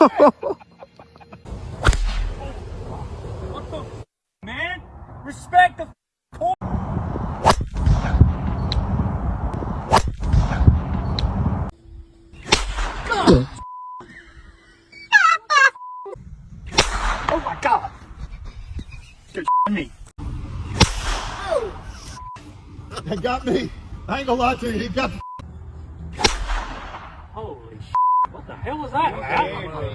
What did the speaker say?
What the man? Respect the court. Oh my god! You're me. They got me. I ain't gonna lie to you. He got. Holy shit. What the hell was that?